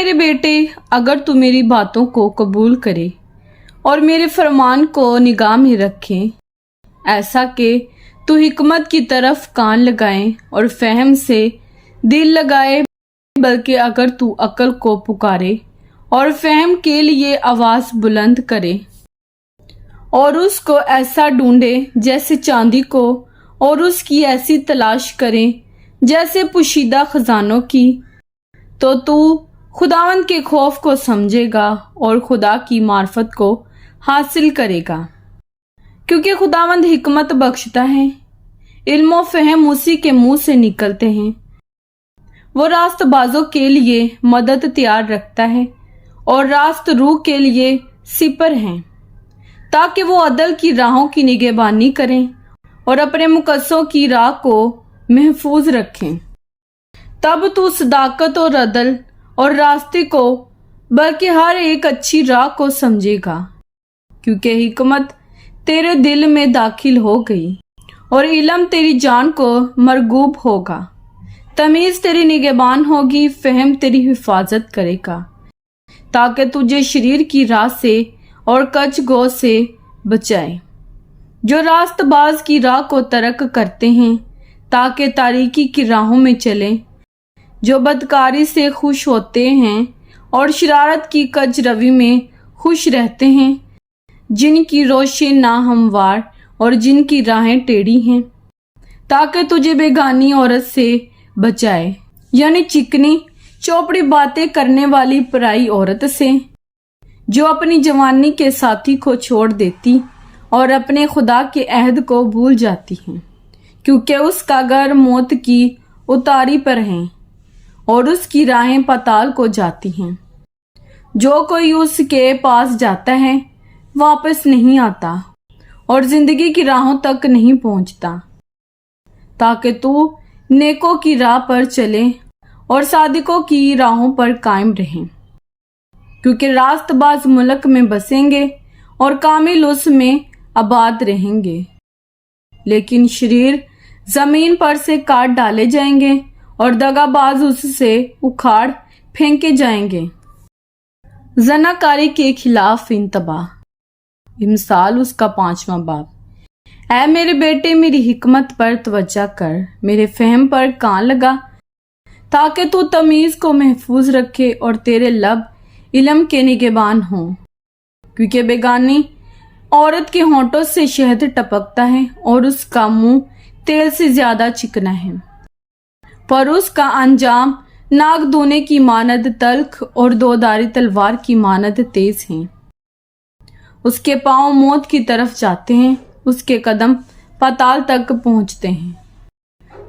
मेरे बेटे, अगर तू मेरी बातों को कबूल करे और मेरे फरमान को निगाह में रखे, ऐसा कि तू हिकमत की तरफ कान लगाए और फहम से दिल लगाए, बल्कि अगर तू अक्ल को पुकारे और फहम के लिए आवाज बुलंद करे और उसको ऐसा ढूंढे जैसे चांदी को, और उसकी ऐसी तलाश करे जैसे पोशीदा खजानों की, तो तू खुदावंद के खौफ को समझेगा और खुदा की मार्फत को हासिल करेगा। क्योंकि खुदावंद हिकमत बख्शता है, इल्म और फहम उसी के मुंह से निकलते हैं। वो रास्तबाजों के लिए मदद तैयार रखता है और रास्त रूह के लिए सिपर हैं, ताकि वो अदल की राहों की निगहबानी करें और अपने मुकद्दसों की राह को महफूज रखें। तब तू सदाकत और अदल और रास्ते को, बल्कि हर एक अच्छी राह को समझेगा, क्योंकि हिकमत तेरे दिल में दाखिल हो गई और इल्म तेरी जान को मरगूब होगा। तमीज तेरी निगहबान होगी, फहम तेरी हिफाजत करेगा, ताकि तुझे शरीर की राह से और कच गो से बचाए, जो रास्तबाज की राह को तरक करते हैं ताकि तारीकी की राहों में चलें, जो बदकारी से खुश होते हैं और शरारत की कच रवि में खुश रहते हैं, जिनकी रोशें नाहमवार और जिनकी राहें टेढ़ी हैं, ताकि तुझे बेगानी औरत से बचाए, यानी चिकनी चौपड़ी बातें करने वाली पराई औरत से, जो अपनी जवानी के साथी को छोड़ देती और अपने खुदा के अहद को भूल जाती हैं, क्योंकि उसका घर मौत की उतारी पर है और उसकी राहें पाताल को जाती हैं। जो कोई उसके पास जाता है वापस नहीं आता और जिंदगी की राहों तक नहीं पहुंचता, ताकि तू नेकों की राह पर चले और सादिकों की राहों पर कायम रहें। क्योंकि रास्तबाज मुल्क में बसेंगे और कामिल उसमें आबाद रहेंगे, लेकिन शरीर जमीन पर से काट डाले जाएंगे और दगाबाज उससे उखाड़ फेंके जाएंगे। जनाकारी के खिलाफ इंतबाह, मिसाल उसका 5वां बाब। ऐ मेरे बेटे, मेरी हिकमत पर तवज्जो कर, मेरे फहम पर कान लगा, ताकि तू तमीज को महफूज रखे और तेरे लब इल्म के निगहबान हों। क्योंकि बेगानी औरत के होंठों से शहद टपकता है और उसका मुंह तेल से ज्यादा चिकना है, पर उसका अंजाम नाग धोने की मानद तल्ख और दोधारी तलवार की मानद तेज है। उसके पांव मौत की तरफ जाते हैं, उसके कदम पाताल तक पहुंचते हैं,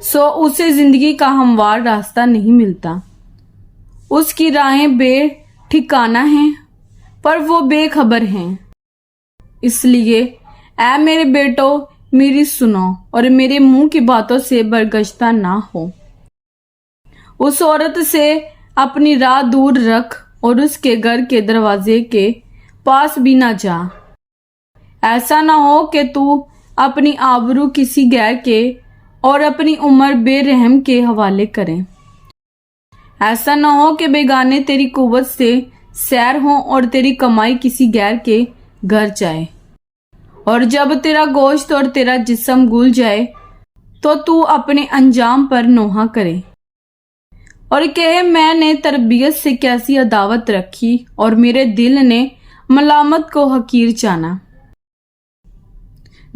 सो उसे जिंदगी का हमवार रास्ता नहीं मिलता। उसकी राहें बेठिकाना हैं, पर वो बेखबर हैं। इसलिए ऐ मेरे बेटो, मेरी सुनो और मेरे मुंह की बातों से बरगश्ता ना हो। उस औरत से अपनी राह दूर रख और उसके घर के दरवाजे के पास भी ना जा। ऐसा ना हो कि तू अपनी आबरू किसी गैर के और अपनी उम्र बेरहम के हवाले करें। ऐसा ना हो कि बेगाने तेरी कुव्वत से सैर हो और तेरी कमाई किसी गैर के घर जाए, और जब तेरा गोश्त और तेरा जिस्म गुल जाए तो तू अपने अंजाम पर नोहा करे और कहे, मैंने तरबियत से कैसी अदावत रखी और मेरे दिल ने मलामत को हकीर जाना।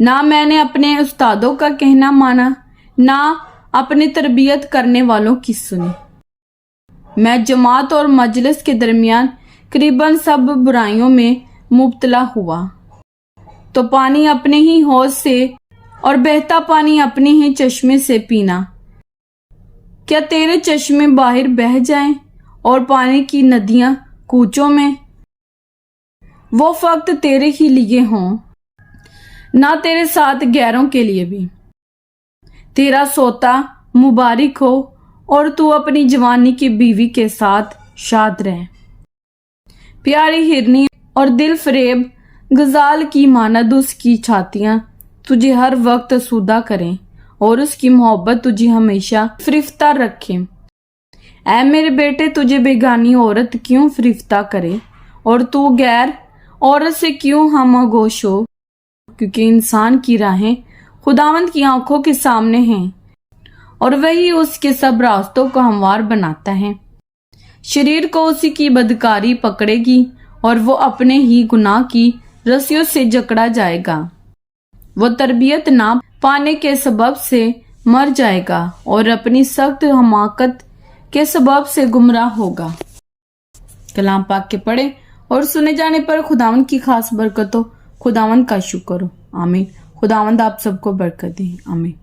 ना मैंने अपने उस्तादों का कहना माना, ना अपने तरबियत करने वालों की सुनी। मैं जमात और मजलिस के दरमियान करीबन सब बुराइयों में मुब्तला हुआ, तो पानी अपने ही हौज से और बहता पानी अपने ही चश्मे से पीना। क्या तेरे चश्मे बाहर बह जाएं और पानी की नदियां कूचों में? वो फक्त तेरे ही लिए हों, ना तेरे साथ गैरों के लिए भी। तेरा सोता मुबारक हो और तू अपनी जवानी की बीवी के साथ शाद रहे। प्यारी हिरनी और दिल फरेब गजाल की मानद उसकी छातियां तुझे हर वक्त सूदा करें और उसकी मोहब्बत तुझे हमेशा फरिफ्ता रखे। ऐ मेरे बेटे, तुझे बेगानी औरत क्यों फरिफ्ता करे और तू गैर औरत से क्यों हमगोश हो, क्योंकि इंसान की राहें खुदावंद की आंखों के सामने हैं और वही उसके सब रास्तों को हमवार बनाता है। शरीर को उसी की बदकारी पकड़ेगी और वो अपने ही गुनाह की रस्सियों से जकड़ा जाएगा। वो तरबियत ना पाने के सबब से मर जाएगा और अपनी सख्त हमाकत के सबब से गुमराह होगा। कलाम पाक के पढ़े और सुने जाने पर खुदावंद की खास बरकत हो। खुदावंद का शुक्र हो। आमीन। खुदावंद आप सबको बरकत दे। आमीन।